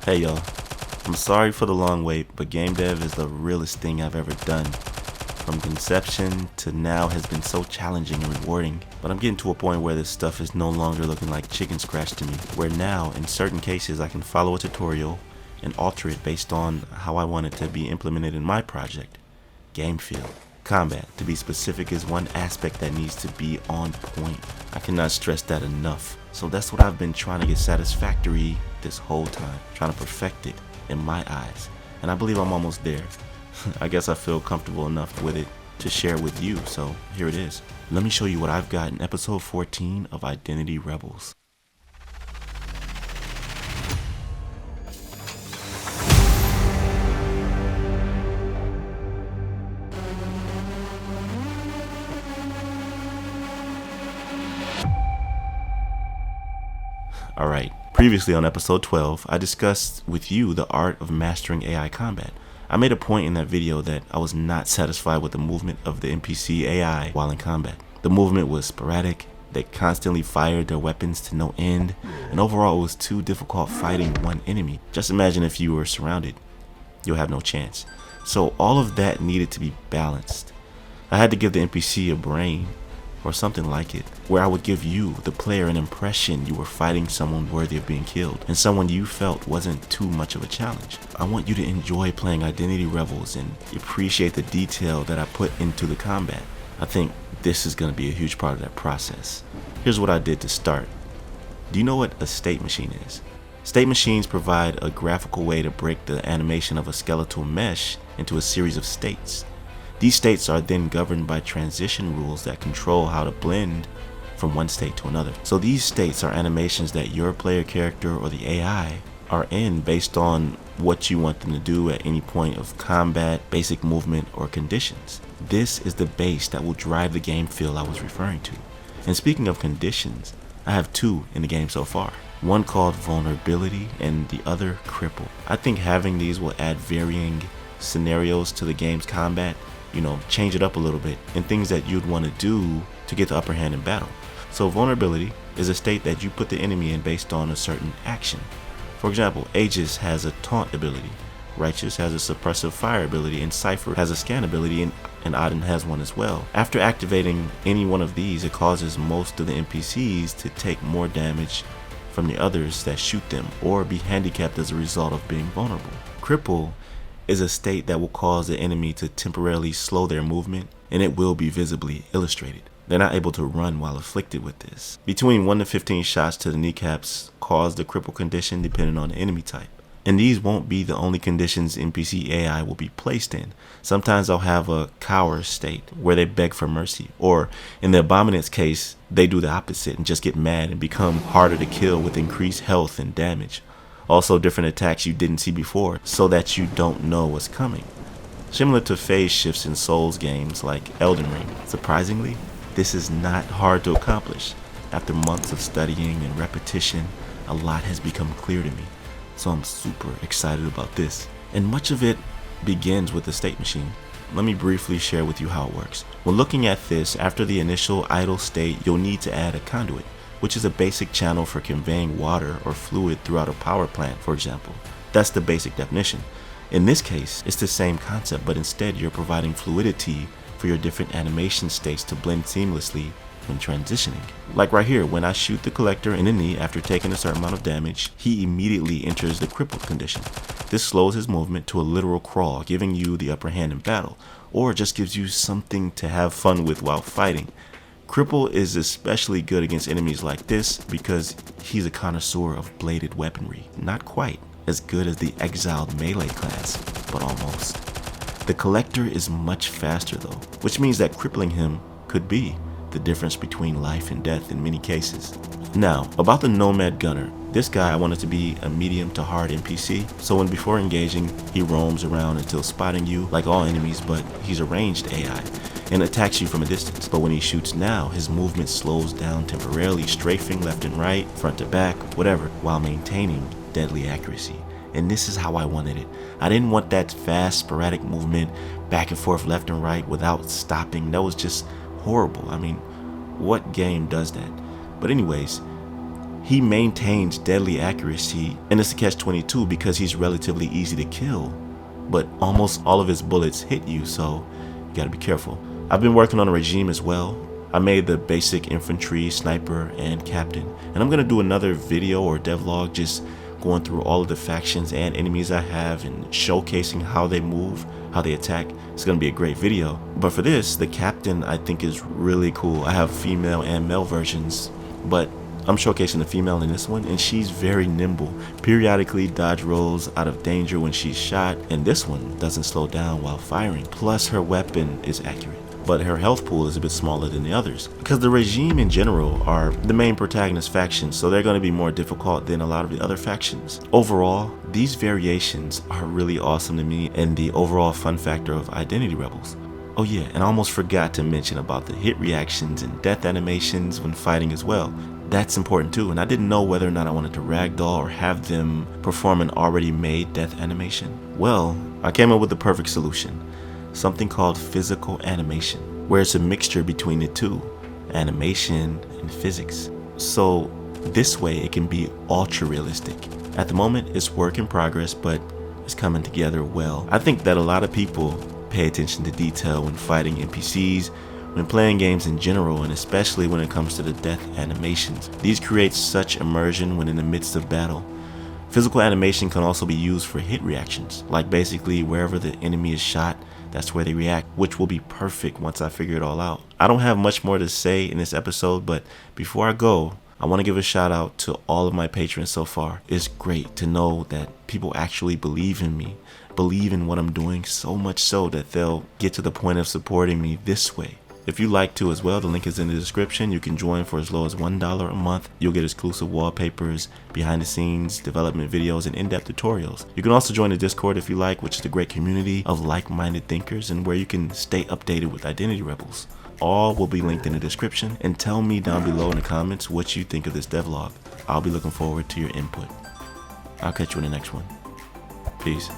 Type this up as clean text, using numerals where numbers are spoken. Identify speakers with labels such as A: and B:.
A: Hey y'all, I'm sorry for the long wait, but game dev is the realest thing I've ever done. From conception to now has been so challenging and rewarding, but I'm getting to a point where this stuff is no longer looking like chicken scratch to me, where now in certain cases I can follow a tutorial and alter it based on how I want it to be implemented in my project. Game feel. Combat, to be specific, is one aspect that needs to be on point. I cannot stress that enough. So that's what I've been trying to get satisfactory this whole time, trying to perfect it in my eyes. And I believe I'm almost there. I guess I feel comfortable enough with it to share with you, so here it is. Let me show you what I've got in episode 14 of Identity Rebels. Alright, previously on episode 12, I discussed with you the art of mastering AI combat. I made a point in that video that I was not satisfied with the movement of the NPC AI while in combat. The movement was sporadic, they constantly fired their weapons to no end, and overall it was too difficult fighting one enemy. Just imagine if you were surrounded, you'll have no chance. So all of that needed to be balanced. I had to give the NPC a brain, or something like it, where I would give you, the player, an impression you were fighting someone worthy of being killed, and someone you felt wasn't too much of a challenge. I want you to enjoy playing Identity Rebels and appreciate the detail that I put into the combat. I think this is going to be a huge part of that process. Here's what I did to start. Do you know what a state machine is? State machines provide a graphical way to break the animation of a skeletal mesh into a series of states. These states are then governed by transition rules that control how to blend from one state to another. So these states are animations that your player character or the AI are in based on what you want them to do at any point of combat, basic movement, or conditions. This is the base that will drive the game feel I was referring to. And speaking of conditions, I have two in the game so far. One called vulnerability and the other cripple. I think having these will add varying scenarios to the game's combat, change it up a little bit, and things that you'd want to do to get the upper hand in battle. So vulnerability is a state that you put the enemy in based on a certain action. For example, Aegis has a taunt ability, Righteous has a suppressive fire ability, and Cypher has a scan ability, and Aden has one as well. After activating any one of these, it causes most of the NPCs to take more damage from the others that shoot them, or be handicapped as a result of being vulnerable. Cripple is a state that will cause the enemy to temporarily slow their movement, and it will be visibly illustrated. They're not able to run while afflicted with this. Between 1 to 15 shots to the kneecaps cause the cripple condition depending on the enemy type. And these won't be the only conditions NPC AI will be placed in. Sometimes they'll have a cower state where they beg for mercy, or in the Abominant's case, they do the opposite and just get mad and become harder to kill with increased health and damage. Also different attacks you didn't see before, so that you don't know what's coming. Similar to phase shifts in Souls games like Elden Ring. Surprisingly, this is not hard to accomplish. After months of studying and repetition, a lot has become clear to me, so I'm super excited about this. And much of it begins with the state machine. Let me briefly share with you how it works. When looking at this, after the initial idle state, you'll need to add a conduit, which is a basic channel for conveying water or fluid throughout a power plant, for example. That's the basic definition. In this case, it's the same concept, but instead you're providing fluidity for your different animation states to blend seamlessly when transitioning. Like right here, when I shoot the collector in the knee after taking a certain amount of damage, he immediately enters the crippled condition. This slows his movement to a literal crawl, giving you the upper hand in battle, or just gives you something to have fun with while fighting. Cripple is especially good against enemies like this because he's a connoisseur of bladed weaponry. Not quite as good as the exiled melee class, but almost. The collector is much faster though, which means that crippling him could be the difference between life and death in many cases. Now, about the Nomad Gunner. This guy I wanted to be a medium to hard NPC, so when before engaging, he roams around until spotting you like all enemies, but he's a ranged AI and attacks you from a distance. But when he shoots now, his movement slows down temporarily, strafing left and right, front to back, whatever, while maintaining deadly accuracy. And this is how I wanted it. I didn't want that fast, sporadic movement back and forth left and right without stopping. That was just horrible. I mean, what game does that? But anyways, he maintains deadly accuracy, and it's a catch-22 because he's relatively easy to kill, but almost all of his bullets hit you, so you gotta be careful. I've been working on a regime as well. I made the basic infantry, sniper, and captain, and I'm gonna do another video or devlog just going through all of the factions and enemies I have and showcasing how they move, how they attack. It's gonna be a great video. But for this, the captain I think is really cool. I have female and male versions, but I'm showcasing the female in this one, and she's very nimble. Periodically dodge rolls out of danger when she's shot, and this one doesn't slow down while firing. Plus her weapon is accurate, but her health pool is a bit smaller than the others. Because the regime in general are the main protagonist factions, so they're going to be more difficult than a lot of the other factions. Overall, these variations are really awesome to me and the overall fun factor of Identity Rebels. Oh yeah, and I almost forgot to mention about the hit reactions and death animations when fighting as well. That's important too, and I didn't know whether or not I wanted to ragdoll or have them perform an already made death animation. Well, I came up with the perfect solution. Something called physical animation, where it's a mixture between the two, animation and physics. So this way it can be ultra realistic. At the moment it's work in progress, but it's coming together well. I think that a lot of people pay attention to detail when fighting NPCs, when playing games in general, and especially when it comes to the death animations. These create such immersion when in the midst of battle. Physical animation can also be used for hit reactions, like basically wherever the enemy is shot, that's where they react, which will be perfect once I figure it all out. I don't have much more to say in this episode, but before I go, I want to give a shout out to all of my patrons so far. It's great to know that people actually believe in me, believe in what I'm doing, so much so that they'll get to the point of supporting me this way. If you like to as well, the link is in the description. You can join for as low as $1 a month. You'll get exclusive wallpapers, behind the scenes, development videos, and in-depth tutorials. You can also join the Discord if you like, which is a great community of like-minded thinkers and where you can stay updated with Identity Rebels. All will be linked in the description, and tell me down below in the comments what you think of this devlog. I'll be looking forward to your input. I'll catch you in the next one. Peace.